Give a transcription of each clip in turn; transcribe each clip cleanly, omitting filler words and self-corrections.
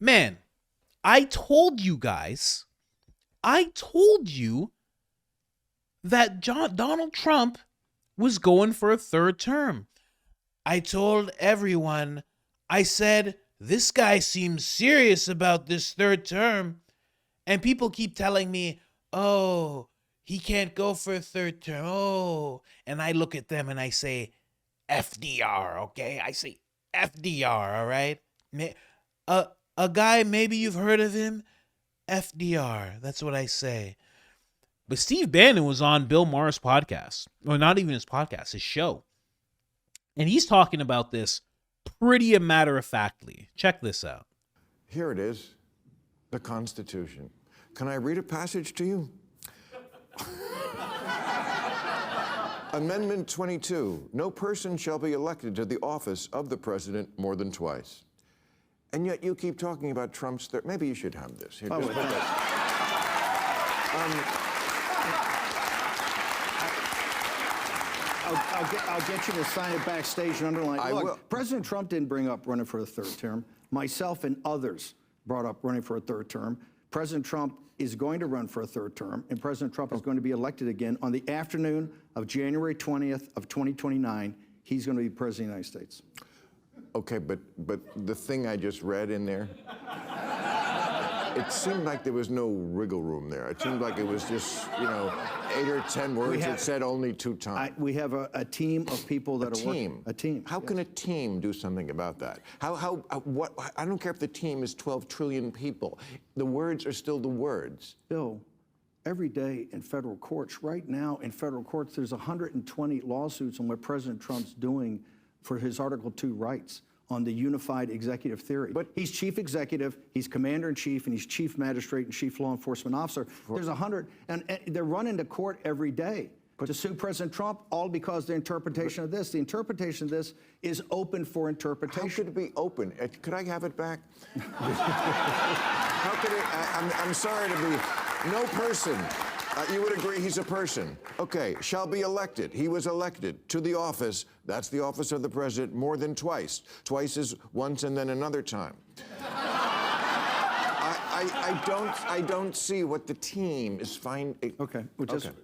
Man, I told you guys, that Donald Trump was going for a third term. I told everyone, I said, this guy seems serious about this third term. And people keep telling me, oh, he can't go for a third term. Oh, and I look at them and I say, FDR, okay? I say FDR, all right? A guy, maybe you've heard of him, FDR. That's what I say. But Steve Bannon was on Bill Maher's podcast, or not even his podcast, his show. And he's talking about this pretty matter-of-factly. Check this out. Here it is, the Constitution. Can I read a passage to you? Amendment 22, no person shall be elected to the office of the president more than twice. And yet you keep talking about Trump's third. Maybe you should have this. Here, just put that. I'll get you to sign it backstage and underline. I will. President Trump didn't bring up running for a third term. Myself and others brought up running for a third term. President Trump is going to run for a third term, and President Trump is going to be elected again on the afternoon of January 20th of 2029. He's going to be president of the United States. Okay, but the thing I just read in there, it seemed like there was no wriggle room there. It seemed like it was just, 8 or 10 words that said only 2 times. We have a team of people that are working. A team. How can a team do something about that? What? I don't care if the team is 12 trillion people. The words are still the words. Bill, every day in federal courts, right now in federal courts, there's 120 lawsuits on what President Trump's doing for his Article 2 rights on the unified executive theory. But he's chief executive, he's commander-in-chief, and he's chief magistrate and chief law enforcement officer. There's 100, and they're running to court every day to sue President Trump, all because the interpretation of this. The interpretation of this is open for interpretation. How could it be open? Could I have it back? How could it? I'm sorry to be. No person. You would agree he's a person. Okay, shall be elected. He was elected to the office. That's the office of the president more than twice. Twice is once and then another time. I don't see what the team is finding. Okay,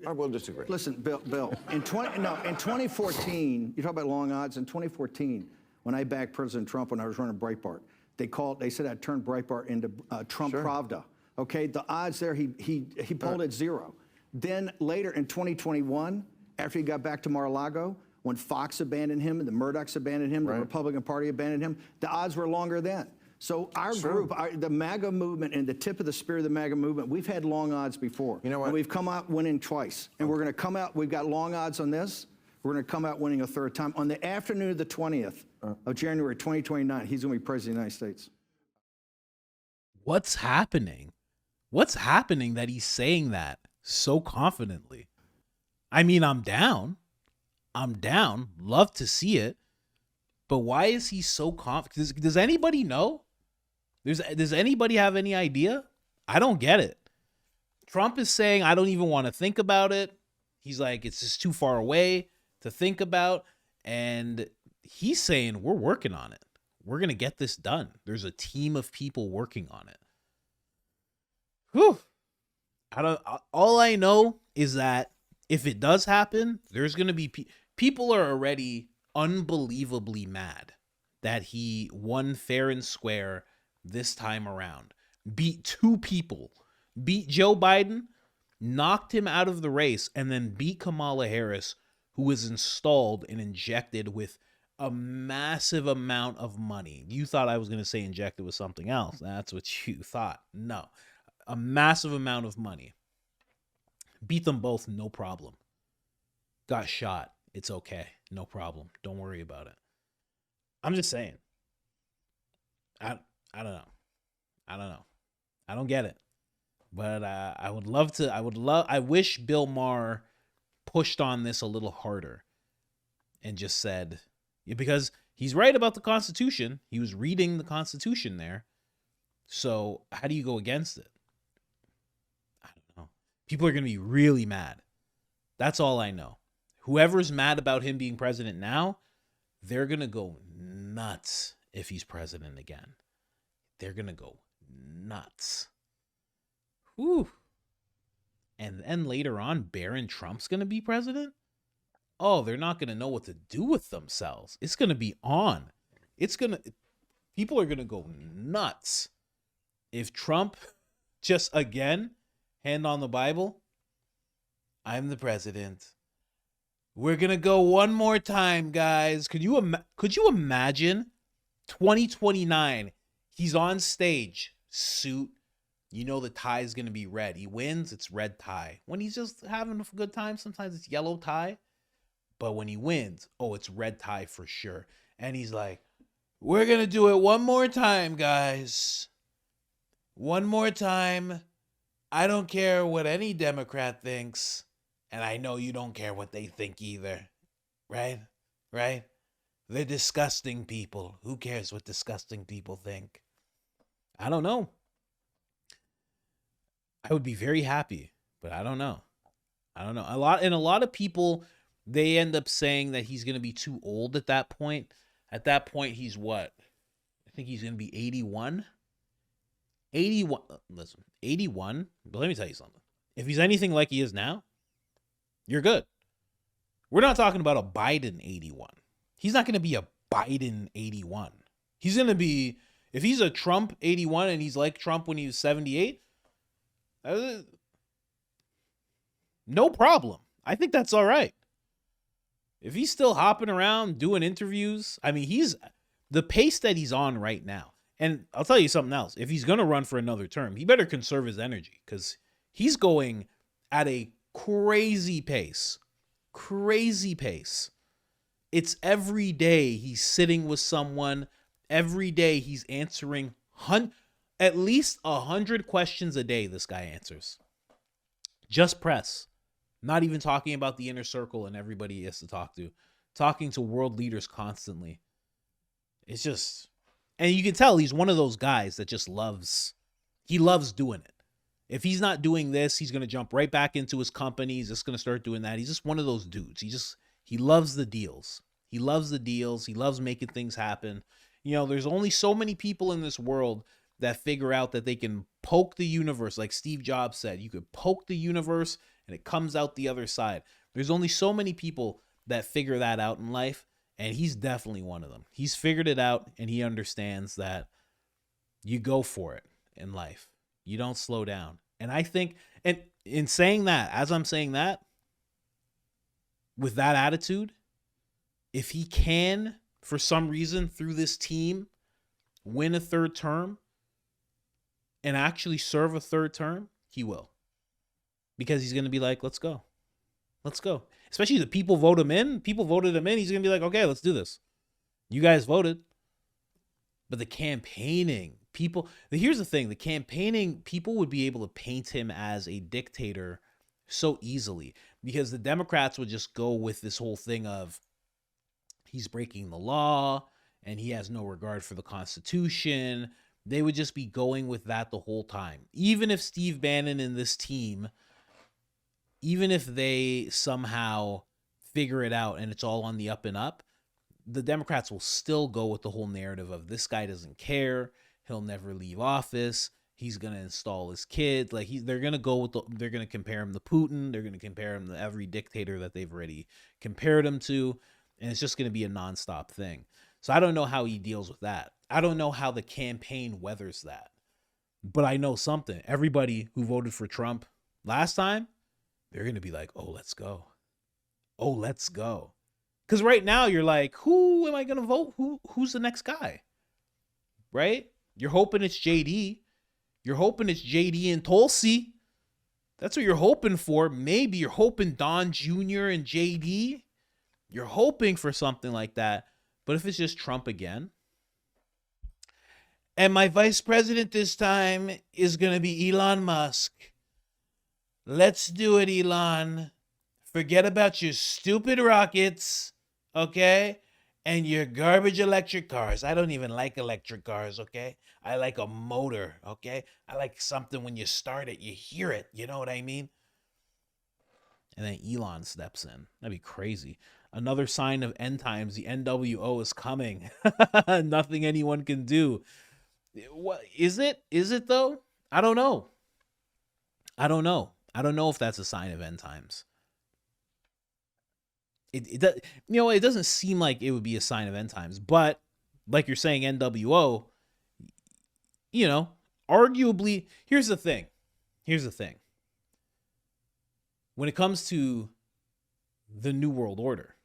I will disagree. Listen, Bill. In 2014, you talk about long odds. In 2014, when I backed President Trump when I was running Breitbart, they said I turned Breitbart into Trump Pravda. Okay, the odds there, he polled at 0. Then later in 2021, after he got back to Mar-a-Lago, when Fox abandoned him and the Murdochs abandoned him, the Republican Party abandoned him, the odds were longer then. So our group, the MAGA movement and the tip of the spear of the MAGA movement, we've had long odds before. You know what? And we've come out winning twice. And we're going to come out, we've got long odds on this. We're going to come out winning a third time. On the afternoon of the 20th of January 2029, he's going to be president of the United States. What's happening? What's happening that he's saying that so confidently? I mean, I'm down. Love to see it. But why is he so confident? Does anybody know? Does anybody have any idea? I don't get it. Trump is saying, I don't even want to think about it. He's like, it's just too far away to think about. And he's saying, we're working on it. We're going to get this done. There's a team of people working on it. Whew. All I know is that if it does happen, there's going to be people are already unbelievably mad that he won fair and square this time around. Beat 2 people. Beat Joe Biden, knocked him out of the race, and then beat Kamala Harris, who was installed and injected with a massive amount of money. You thought I was going to say injected with something else. That's what you thought. No. A massive amount of money. Beat them both, no problem. Got shot. It's okay. No problem. Don't worry about it. I'm just saying. I don't know. I don't get it. But I wish Bill Maher pushed on this a little harder and just said, because he's right about the Constitution. He was reading the Constitution there. So how do you go against it? I don't know. People are going to be really mad. That's all I know. Whoever's mad about him being president now, they're going to go nuts if he's president again. they're going to go nuts. Whew. And then later on, Barron Trump's going to be president? Oh, they're not going to know what to do with themselves. It's going to be on. People are going to go nuts. If Trump just again, hand on the Bible, I'm the president. We're going to go one more time, guys. Could you imagine 2029, he's on stage, suit, you know the tie is going to be red. He wins, it's red tie. When he's just having a good time, sometimes it's yellow tie. But when he wins, oh, it's red tie for sure. And he's like, we're going to do it one more time, guys. One more time. I don't care what any Democrat thinks. And I know you don't care what they think either. Right? Right? They're disgusting people. Who cares what disgusting people think? I don't know. I would be very happy, but I don't know. A lot of people, they end up saying that he's going to be too old at that point. At that point, he's what? I think he's going to be 81. 81. Listen, 81. But let me tell you something. If he's anything like he is now, you're good. We're not talking about a Biden 81. He's not going to be a Biden 81. He's going to be, if he's a Trump 81 and he's like Trump when he was 78, no problem. I think that's all right. If he's still hopping around doing interviews, I mean, he's the pace that he's on right now. And I'll tell you something else. If he's going to run for another term, he better conserve his energy because he's going at a crazy pace. Crazy pace. It's every day he's sitting with someone. Every day he's answering at least 100 questions a day this guy answers. Just press. Not even talking about the inner circle and everybody he has to talk to. Talking to world leaders constantly. It's just... And you can tell he's one of those guys that just loves doing it. If he's not doing this, he's going to jump right back into his company. He's just going to start doing that. He's just one of those dudes. He loves the deals. He loves the deals. He loves making things happen. You know, there's only so many people in this world that figure out that they can poke the universe. Like Steve Jobs said, you could poke the universe and it comes out the other side. There's only so many people that figure that out in life. And he's definitely one of them. He's figured it out and he understands that you go for it in life. You don't slow down. And I think, and in saying that, as I'm saying that, with that attitude, if he can, for some reason, through this team, win a third term and actually serve a third term, he will. Because he's going to be like, let's go. Let's go. Especially the people vote him in. People voted him in. He's going to be like, okay, let's do this. You guys voted. But the campaigning, here's the thing. The campaigning, people would be able to paint him as a dictator so easily. Because the Democrats would just go with this whole thing of he's breaking the law and he has no regard for the Constitution. They would just be going with that the whole time. Even if Steve Bannon and this team, even if they somehow figure it out and it's all on the up and up, the Democrats will still go with the whole narrative of this guy doesn't care. He'll never leave office. He's going to install his kids. Like they're going to compare him to Putin. They're going to compare him to every dictator that they've already compared him to. And it's just going to be a nonstop thing. So I don't know how he deals with that. I don't know how the campaign weathers that. But I know something. Everybody who voted for Trump last time, they're going to be like, oh, let's go. Oh, let's go. Because right now you're like, who am I going to vote? Who's the next guy? Right? You're hoping it's JD. You're hoping it's JD and Tulsi. That's what you're hoping for. Maybe you're hoping Don Jr. and JD. You're hoping for something like that. But if it's just Trump again. And my vice president this time is going to be Elon Musk. Let's do it, Elon. Forget about your stupid rockets, okay? And your garbage electric cars. I don't even like electric cars, okay? I like a motor, okay? I like something when you start it, you hear it. You know what I mean? And then Elon steps in. That'd be crazy. Another sign of end times. The NWO is coming. Nothing anyone can do. What is it? Is it though? I don't know. I don't know. I don't know if that's a sign of end times. It does, it doesn't seem like it would be a sign of end times, but like you're saying, NWO, you know, arguably, here's the thing. Here's the thing. When it comes to the New World Order,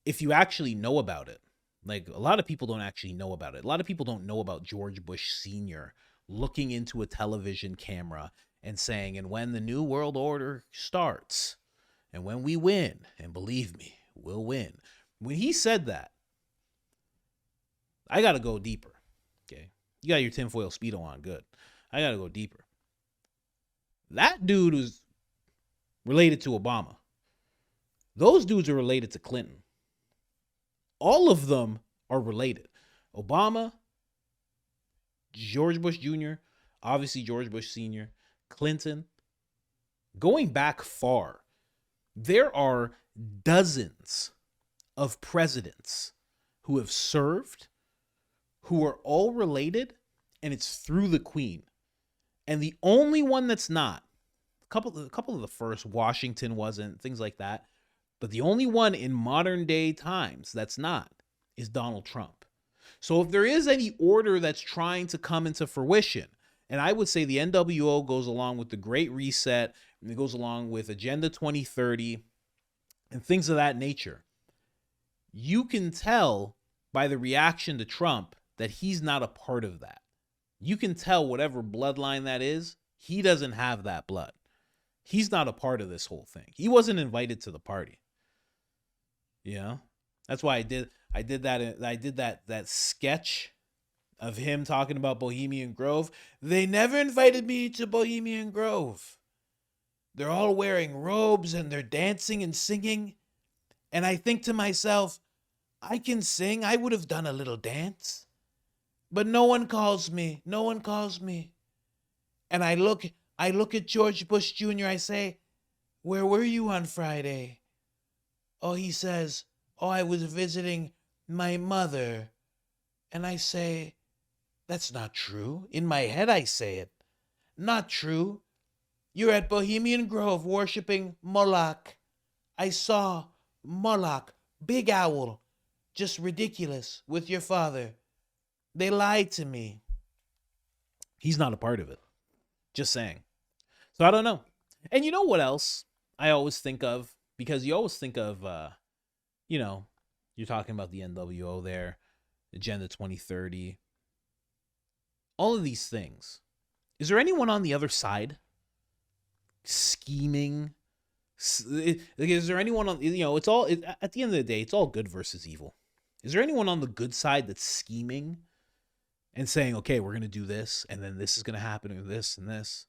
if you actually know about it, like a lot of people don't actually know about it. A lot of people don't know about George Bush Sr. looking into a television camera and saying, and when the New World Order starts, and when we win, and believe me, we'll win. When he said that, I got to go deeper. Okay. You got your tinfoil Speedo on. Good. I got to go deeper. That dude was related to Obama. Those dudes are related to Clinton. All of them are related. Obama, George Bush Jr., obviously George Bush Sr., Clinton. Going back far, there are dozens of presidents who have served, who are all related, and it's through the Queen. And the only one that's not, a couple of the first, Washington wasn't, things like that, but the only one in modern day times that's not is Donald Trump. So if there is any order that's trying to come into fruition, and I would say the NWO goes along with the Great Reset, and it goes along with Agenda 2030, and things of that nature, you can tell by the reaction to Trump that he's not a part of that. You can tell whatever bloodline that is, he doesn't have that blood. He's not a part of this whole thing. He wasn't invited to the party. You know? That's why I did that sketch of him talking about Bohemian Grove. They never invited me to Bohemian Grove. They're all wearing robes and they're dancing and singing. And I think to myself, I can sing. I would have done a little dance. But no one calls me. No one calls me. And I look at George Bush Jr. I say, where were you on Friday? Oh, he says, oh, I was visiting my mother. And I say, that's not true. In my head, I say it. Not true. You're at Bohemian Grove worshiping Moloch. I saw Moloch, big owl, just ridiculous with your father. They lied to me. He's not a part of it. Just saying. So I don't know. And you know what else I always think of? Because you always think of, you're talking about the NWO there, Agenda 2030, all of these things. Is there anyone on the other side scheming? Is there anyone on, it's all, at the end of the day, it's all good versus evil. Is there anyone on the good side that's scheming and saying, okay, we're going to do this, and then this is going to happen, or this and this?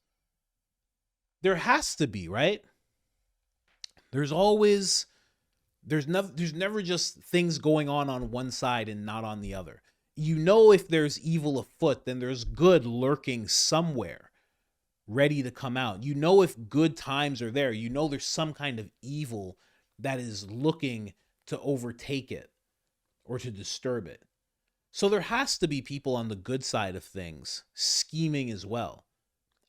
There has to be, right? There's never just things going on one side and not on the other. If there's evil afoot, then there's good lurking somewhere, ready to come out. If good times are there, there's some kind of evil that is looking to overtake it or to disturb it. So there has to be people on the good side of things scheming as well.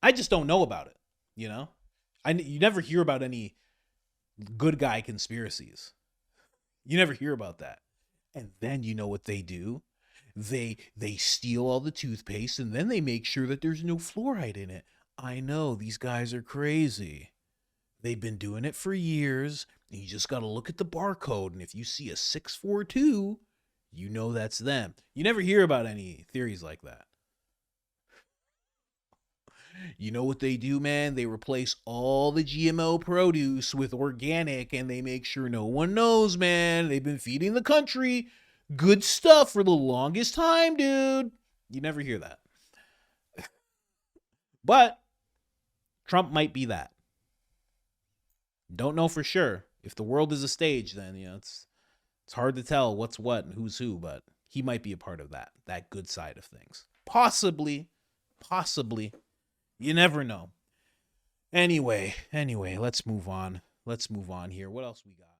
I just don't know about it, You never hear about any good guy conspiracies. You never hear about that. And then you know what they do? They steal all the toothpaste and then they make sure that there's no fluoride in it. I know, these guys are crazy. They've been doing it for years. And you just got to look at the barcode. And if you see a 642, you know that's them. You never hear about any theories like that. You know what they do, man? They replace all the GMO produce with organic and they make sure no one knows, man. They've been feeding the country good stuff for the longest time, dude. You never hear that. But Trump might be that. Don't know for sure. If the world is a stage, then, it's hard to tell what's what and who's who, but he might be a part of that good side of things. Possibly. You never know. Anyway, let's move on. Let's move on here. What else we got?